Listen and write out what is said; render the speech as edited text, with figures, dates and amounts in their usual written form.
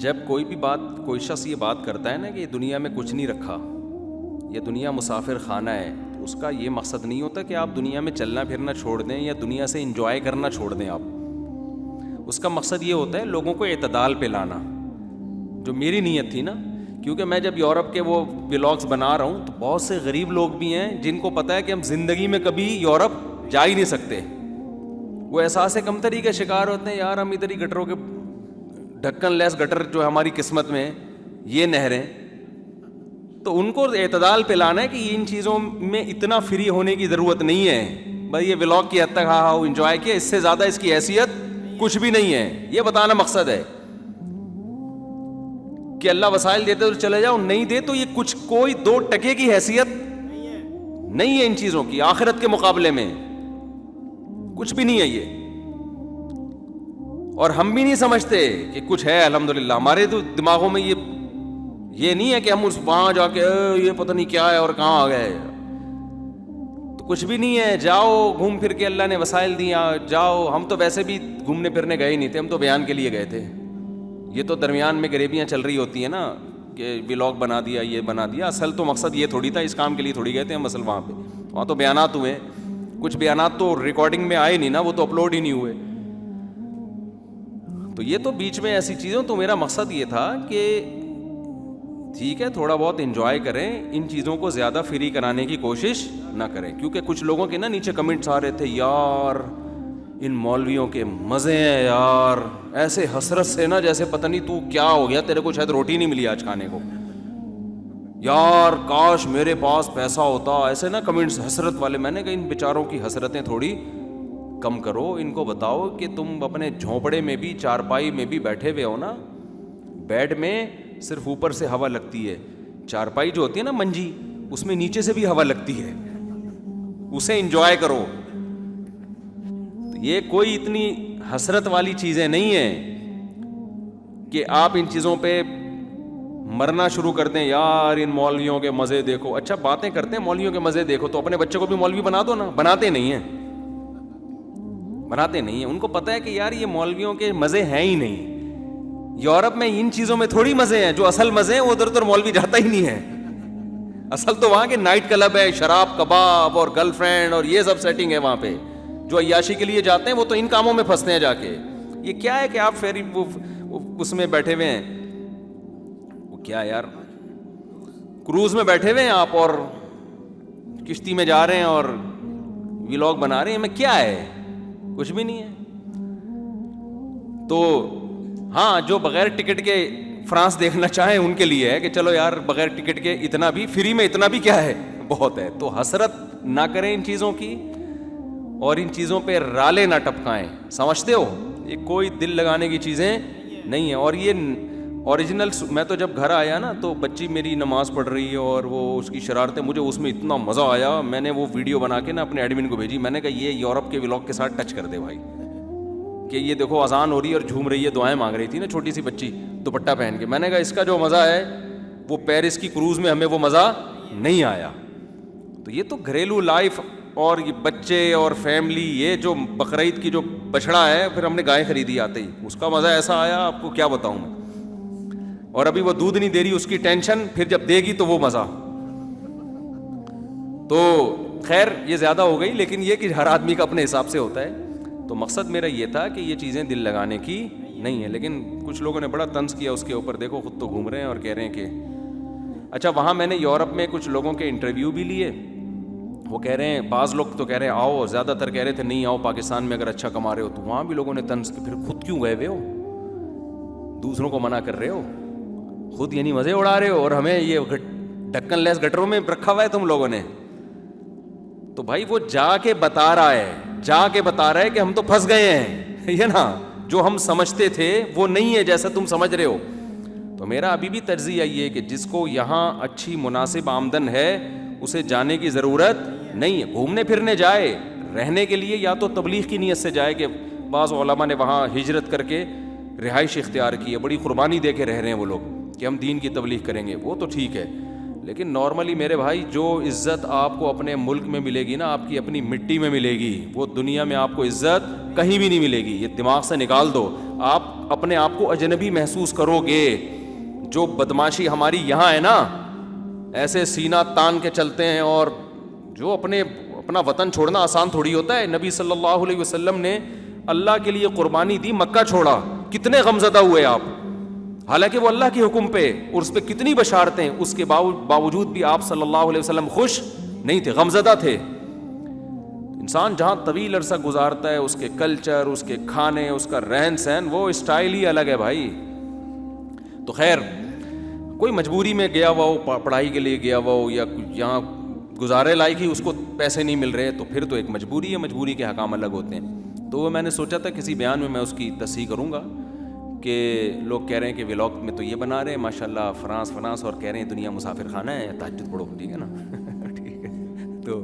جب کوئی شخص یہ بات کرتا ہے نا کہ دنیا میں کچھ نہیں رکھا, یہ دنیا مسافر خانہ ہے, تو اس کا یہ مقصد نہیں ہوتا کہ آپ دنیا میں چلنا پھرنا چھوڑ دیں یا دنیا سے انجوائے کرنا چھوڑ دیں آپ. اس کا مقصد یہ ہوتا ہے لوگوں کو اعتدال پہ لانا, جو میری نیت تھی نا. کیونکہ میں جب یورپ کے وہ ولاگس بنا رہا ہوں تو بہت سے غریب لوگ بھی ہیں جن کو پتہ ہے کہ ہم زندگی میں کبھی یورپ جا ہی نہیں سکتے. وہ احساس کمتری کے شکار ہوتے ہیں, یار ہم ادھر ہی گٹروں کے ڈھکن لیس گٹر جو ہے ہماری قسمت میں یہ نہریں. تو ان کو اعتدال پہ لانا ہے کہ ان چیزوں میں اتنا فری ہونے کی ضرورت نہیں ہے. بھائی یہ ولاگ کی حد تک ہاں انجوائے کیا, اس سے زیادہ اس کی حیثیت کچھ بھی نہیں ہے. یہ بتانا مقصد ہے کہ اللہ وسائل دیتے تو چلے جاؤ, نہیں دے تو یہ کچھ کوئی 2 ٹکے کی حیثیت نہیں ہے ان چیزوں کی. آخرت کے مقابلے میں کچھ بھی نہیں ہے یہ. اور ہم بھی نہیں سمجھتے کہ کچھ ہے. الحمدللہ ہمارے تو دماغوں میں یہ نہیں ہے کہ ہم اس وہاں جا کے یہ پتہ نہیں کیا ہے اور کہاں آ گئے. تو کچھ بھی نہیں ہے. جاؤ گھوم پھر کے, اللہ نے وسائل دیا, جاؤ. ہم تو ویسے بھی گھومنے پھرنے گئے ہی نہیں تھے, ہم تو بیان کے لیے گئے تھے. یہ تو درمیان میں غریبیاں چل رہی ہوتی ہیں نا کہ ولاگ بنا دیا, یہ بنا دیا. اصل تو مقصد یہ تھوڑی تھا, اس کام کے لیے تھوڑی گئے تھے ہم. اصل وہاں تو بیانات ہوئے. کچھ بیانات تو ریکارڈنگ میں آئے نہیں نا, وہ تو اپلوڈ ہی نہیں ہوئے. تو یہ تو بیچ میں ایسی چیزوں. تو میرا مقصد یہ تھا کہ ٹھیک ہے تھوڑا بہت انجوائے کریں, ان چیزوں کو زیادہ فری کرانے کی کوشش نہ کریں. کیونکہ کچھ لوگوں کے نا نیچے کمنٹس آ رہے تھے, یار ان مولویوں کے مزے ہیں یار, ایسے حسرت سے نا جیسے پتہ نہیں تو کیا ہو گیا, تیرے کو شاید روٹی نہیں ملی آج کھانے کو, یار کاش میرے پاس پیسہ ہوتا. ایسے نا کمنٹس حسرت والے. میں نے کہا ان بیچاروں کی حسرتیں تھوڑی کم کرو. ان کو بتاؤ کہ تم اپنے جھونپڑے میں بھی, چارپائی میں بھی بیٹھے ہوئے ہو نا, بیڈ میں صرف اوپر سے ہوا لگتی ہے, چارپائی جو ہوتی ہے نا منجی, اس میں نیچے سے بھی ہوا لگتی ہے, اسے انجوائے کرو. یہ کوئی اتنی حسرت والی چیزیں نہیں ہیں کہ آپ ان چیزوں پہ مرنا شروع کر دیں. یار ان مولویوں کے مزے دیکھو. اچھا باتیں کرتے ہیں مولویوں کے مزے دیکھو, تو اپنے بچوں کو بھی مولوی بنا دو نا. بناتے نہیں ہیں. ان کو پتہ ہے کہ یار یہ مولویوں کے مزے ہیں ہی نہیں. یورپ میں ان چیزوں میں تھوڑی مزے ہیں. جو اصل مزے ہیں وہ ادھر مولوی جاتا ہی نہیں ہے. اصل تو وہاں کے نائٹ کلب ہے, شراب کباب اور گرل فرینڈ اور یہ سب سیٹنگ ہے وہاں پہ. جو عیاشی کے لیے جاتے ہیں وہ تو ان کاموں میں پھنستے ہیں جا کے. یہ کیا ہے کہ آپ فیری اس میں بیٹھے ہوئے ہیں, وہ کیا یار کروز میں بیٹھے ہوئے ہیں آپ, اور کشتی میں جا رہے ہیں اور ولاگ بنا رہے ہیں. میں کیا ہے, کچھ بھی نہیں ہے. تو ہاں جو بغیر ٹکٹ کے فرانس دیکھنا چاہیں ان کے لیے ہے کہ چلو یار بغیر ٹکٹ کے اتنا بھی فری میں, اتنا بھی کیا ہے بہت ہے. تو حسرت نہ کریں ان چیزوں کی, اور ان چیزوں پہ رالے نہ ٹپکائیں. سمجھتے ہو یہ کوئی دل لگانے کی چیزیں نہیں ہیں. اور یہ اوریجنل. میں تو جب گھر آیا نا تو بچی میری نماز پڑھ رہی ہے اور وہ اس کی شرارتیں, مجھے اس میں اتنا مزہ آیا. میں نے وہ ویڈیو بنا کے نا اپنے ایڈمن کو بھیجی. میں نے کہا یہ یورپ کے ولاگ کے ساتھ ٹچ کر دے بھائی, کہ یہ دیکھو اذان ہو رہی ہے اور جھوم رہی ہے, دعائیں مانگ رہی تھی نا چھوٹی سی بچی دوپٹہ پہن کے. میں نے کہا اس کا جو مزہ ہے وہ پیرس کی کروز میں ہمیں وہ مزہ نہیں آیا. تو یہ تو گھریلو لائف اور یہ بچے اور فیملی, یہ جو بقرعید کی جو بچڑا ہے, پھر ہم نے گائے خریدی آتے ہی, اس کا مزہ ایسا آیا آپ کو کیا بتاؤں میں. اور ابھی وہ دودھ نہیں دے رہی, اس کی ٹینشن, پھر جب دے گی تو وہ مزہ. تو خیر یہ زیادہ ہو گئی, لیکن یہ کہ ہر آدمی کا اپنے حساب سے ہوتا ہے. تو مقصد میرا یہ تھا کہ یہ چیزیں دل لگانے کی نہیں ہے. لیکن کچھ لوگوں نے بڑا طنز کیا اس کے اوپر. دیکھو خود تو گھوم رہے ہیں اور کہہ رہے ہیں کہ اچھا. وہاں میں نے یورپ میں کچھ لوگوں کے انٹرویو بھی لیے. وہ کہہ رہے ہیں, بعض لوگ تو کہہ رہے ہیں آؤ, زیادہ تر کہہ رہے تھے نہیں آؤ پاکستان میں اگر اچھا کما رہے ہو. تو وہاں بھی لوگوں نے طنز کی, پھر خود کیوں گئے ہوئے ہو, دوسروں کو منع کر رہے ہو, خود یعنی مزے اڑا رہے ہو, اور ہمیں یہ ڈھکن لیس گٹروں میں رکھا ہوا ہے تم لوگوں نے. تو بھائی وہ جا کے بتا رہا ہے کہ ہم تو پھنس گئے ہیں. یہ نا جو ہم سمجھتے تھے وہ نہیں ہے جیسا تم سمجھ رہے ہو. تو میرا ابھی بھی تجزیہ یہ ہے کہ جس کو یہاں اچھی مناسب آمدن ہے اسے جانے کی ضرورت نہیں ہے. گھومنے پھرنے جائے, رہنے کے لیے یا تو تبلیغ کی نیت سے جائے, کہ بعض علماء نے وہاں ہجرت کر کے رہائش اختیار کی ہے, بڑی قربانی دے کے رہ رہے ہیں وہ لوگ کہ ہم دین کی تبلیغ کریں گے, وہ تو ٹھیک ہے. لیکن نارملی میرے بھائی جو عزت آپ کو اپنے ملک میں ملے گی نا، آپ کی اپنی مٹی میں ملے گی، وہ دنیا میں آپ کو عزت کہیں بھی نہیں ملے گی. یہ دماغ سے نکال دو. آپ اپنے آپ کو اجنبی محسوس کرو گے. جو بدماشی ہماری یہاں ہے نا، ایسے سینہ تان کے چلتے ہیں، اور جو اپنا وطن چھوڑنا آسان تھوڑی ہوتا ہے. نبی صلی اللہ علیہ وسلم نے اللہ کے لیے قربانی دی، مکہ چھوڑا. کتنے غمزدہ ہوئے آپ، حالانکہ وہ اللہ کے حکم پہ اور اس پہ کتنی بشارتیں، اس کے باوجود بھی آپ صلی اللہ علیہ وسلم خوش نہیں تھے، غمزدہ تھے. انسان جہاں طویل عرصہ گزارتا ہے، اس کے کلچر، اس کے کھانے، اس کا رہن سہن، وہ اسٹائل ہی الگ ہے بھائی. تو خیر، کوئی مجبوری میں گیا ہوا ہو، پڑھائی کے لیے گیا ہوا ہو، یا یہاں گزارے لائق ہی اس کو پیسے نہیں مل رہے، تو پھر تو ایک مجبوری ہے، مجبوری کے حکام الگ ہوتے ہیں. تو میں نے سوچا تھا کسی بیان میں اس کی تصحیح کروں گا کہ لوگ کہہ رہے ہیں کہ ولاگ میں تو یہ بنا رہے ہیں ماشاءاللہ فرانس، اور کہہ رہے ہیں دنیا مسافر خانہ ہے، تہجد پڑھو، ٹھیک ہے نا. ٹھیک ہے. تو